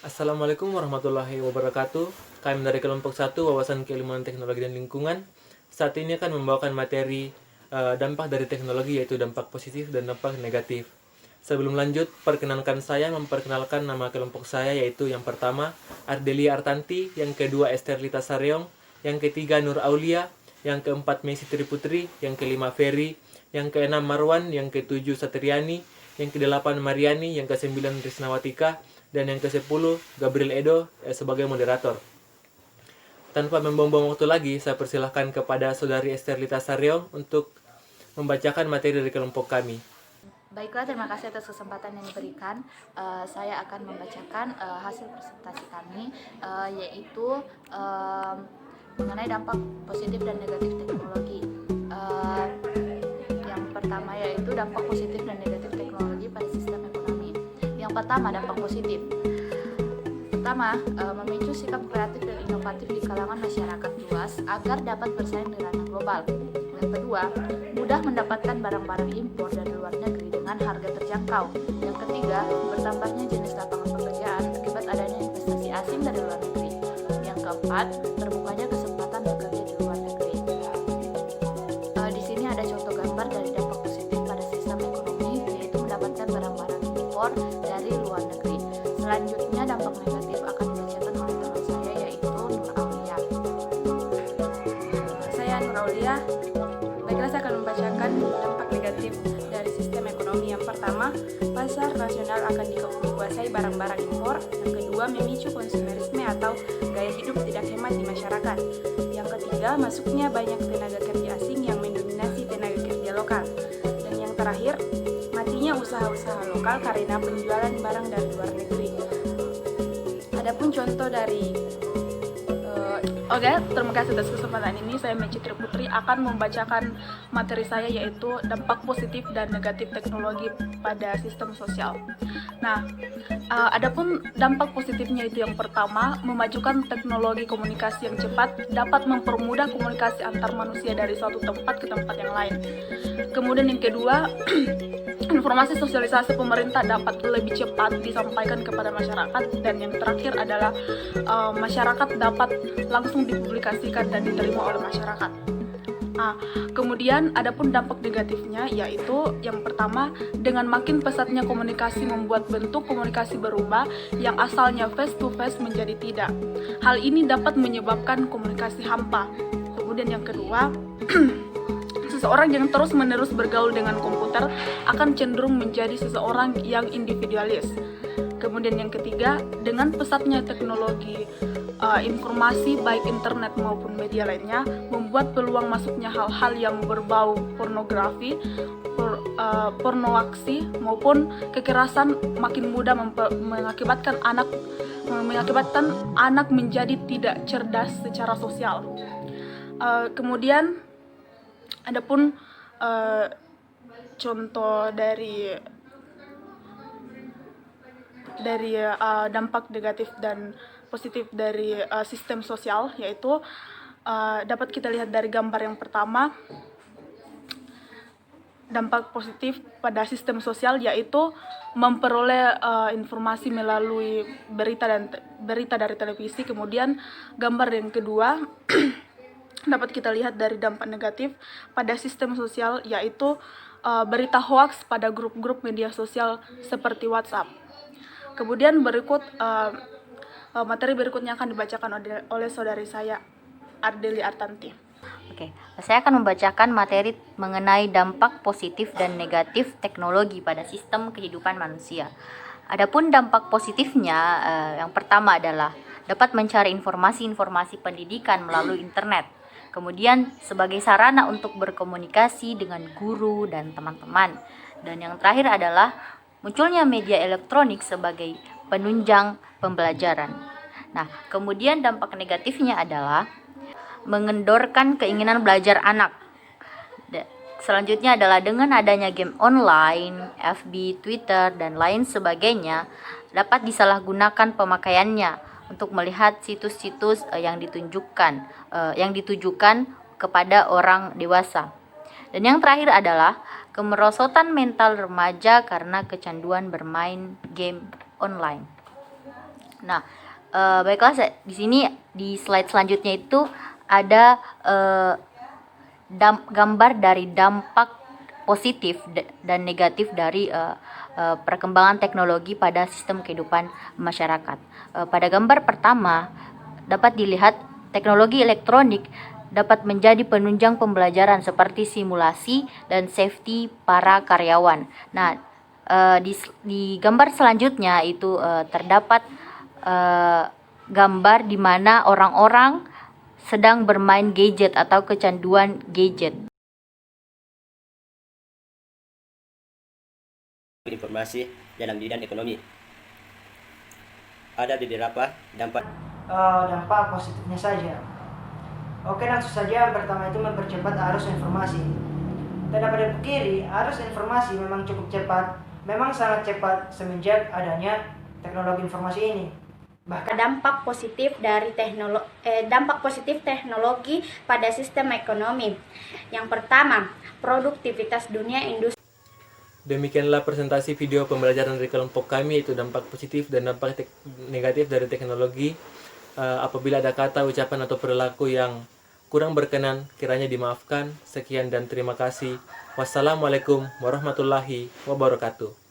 Assalamualaikum warahmatullahi wabarakatuh. Kami dari kelompok 1 Wawasan Keilmuan Teknologi dan Lingkungan. Saat ini akan membawakan materi dampak dari teknologi, yaitu dampak positif dan dampak negatif. Sebelum lanjut, perkenankan saya memperkenalkan nama kelompok saya, yaitu yang pertama Ardelia Artanti, yang kedua Esterlita Sareong, yang ketiga Nur Aulia, yang keempat Messi Triputri, yang kelima Ferry, yang keenam Marwan, yang ketujuh Satriani, yang kedelapan Mariani, yang kesembilan Risnawatika, dan yang ke-10 Gabriel Edo sebagai moderator. Tanpa membuang-buang waktu lagi, saya persilahkan kepada Saudari Esterlita Sareong untuk membacakan materi dari kelompok kami. Baiklah, terima kasih atas kesempatan yang diberikan. Saya akan membacakan hasil presentasi kami, yaitu mengenai dampak positif dan negatif teknologi. Yang pertama yaitu dampak positif dan negatif teknologi pada sistem ekonomi. Yang pertama, dampak positif. Pertama, memicu sikap kreatif dan inovatif di kalangan masyarakat luas agar dapat bersaing di ranah global. Yang kedua, mudah mendapatkan barang-barang impor dari luar negeri dengan harga terjangkau. Yang ketiga, bertambahnya jenis lapangan pekerjaan akibat adanya investasi asing dari luar negeri. Yang keempat, terbukanya kesempatan bekerja di luar negeri. Di sini ada contoh gambar dari dampak positif pada sistem ekonomi, yaitu mendapatkan barang-barang impor dari luar negeri. Selanjutnya, dampak negatif akan dibacakan oleh teman saya, yaitu Nur Aulia. Saya Nur Aulia. Baiklah, saya akan membacakan dampak negatif dari sistem ekonomi. Yang pertama, pasar nasional akan dikuasai barang-barang impor. Yang kedua, memicu konsumerisme atau gaya hidup tidak hemat di masyarakat. Yang ketiga, masuknya banyak tenaga kerja asing yang mendominasi tenaga kerja lokal. Dan yang terakhir, matinya usaha-usaha lokal karena penjualan barang dari luar negeri. Adapun contoh dari Oke, terima kasih atas kesempatan ini. Saya Messi Triputri akan membacakan materi saya, yaitu dampak positif dan negatif teknologi pada sistem sosial. Nah, adapun dampak positifnya itu yang pertama, memajukan teknologi komunikasi yang cepat dapat mempermudah komunikasi antar manusia dari suatu tempat ke tempat yang lain. Kemudian yang kedua, informasi sosialisasi pemerintah dapat lebih cepat disampaikan kepada masyarakat. Dan yang terakhir adalah masyarakat dapat langsung dipublikasikan dan diterima oleh masyarakat. Kemudian adapun dampak negatifnya, yaitu yang pertama, dengan makin pesatnya komunikasi membuat bentuk komunikasi berubah yang asalnya face to face menjadi tidak. Hal ini dapat menyebabkan komunikasi hampa. Kemudian yang kedua, seseorang yang terus-menerus bergaul dengan komputer akan cenderung menjadi seseorang yang individualis. Kemudian yang ketiga, dengan pesatnya teknologi informasi baik internet maupun media lainnya membuat peluang masuknya hal-hal yang berbau pornografi, pornoaksi maupun kekerasan makin mudah mengakibatkan anak menjadi tidak cerdas secara sosial. Kemudian adapun contoh dari dampak negatif dan positif dari sistem sosial, yaitu dapat kita lihat dari gambar yang pertama. Dampak positif pada sistem sosial yaitu memperoleh informasi melalui berita dari televisi. Kemudian gambar yang kedua dapat kita lihat dari dampak negatif pada sistem sosial, yaitu berita hoaks pada grup-grup media sosial seperti WhatsApp. Kemudian materi berikutnya akan dibacakan oleh saudari saya, Ardelia Artanti. Oke, saya akan membacakan materi mengenai dampak positif dan negatif teknologi pada sistem kehidupan manusia. Adapun dampak positifnya, yang pertama adalah dapat mencari informasi-informasi pendidikan melalui internet. Kemudian sebagai sarana untuk berkomunikasi dengan guru dan teman-teman. Dan yang terakhir adalah munculnya media elektronik sebagai penunjang pembelajaran. Nah, kemudian dampak negatifnya adalah mengendorkan keinginan belajar anak. Selanjutnya adalah dengan adanya game online, FB, Twitter, dan lain sebagainya, dapat disalahgunakan pemakaiannya untuk melihat situs-situs yang ditujukan kepada orang dewasa. Dan yang terakhir adalah kemerosotan mental remaja karena kecanduan bermain game online. Nah, baiklah, di sini di slide selanjutnya itu ada gambar dari dampak positif dan negatif dari perkembangan teknologi pada sistem kehidupan masyarakat. Pada gambar pertama dapat dilihat teknologi elektronik dapat menjadi penunjang pembelajaran seperti simulasi dan safety para karyawan. Nah, di gambar selanjutnya itu terdapat gambar di mana orang-orang sedang bermain gadget atau kecanduan gadget. Informasi dalam bidang ekonomi. Ada beberapa dampak positifnya saja. Oke, langsung saja. Yang pertama itu mempercepat arus informasi. Tidak dapat dipungkiri, arus informasi memang cukup cepat, memang sangat cepat semenjak adanya teknologi informasi ini. Bahkan Dampak positif teknologi pada sistem ekonomi. Yang pertama, produktivitas dunia industri. Demikianlah presentasi video pembelajaran dari kelompok kami, yaitu dampak positif dan dampak negatif dari teknologi. Apabila ada kata, ucapan, atau perilaku yang kurang berkenan, kiranya dimaafkan. Sekian dan terima kasih. Wassalamualaikum warahmatullahi wabarakatuh.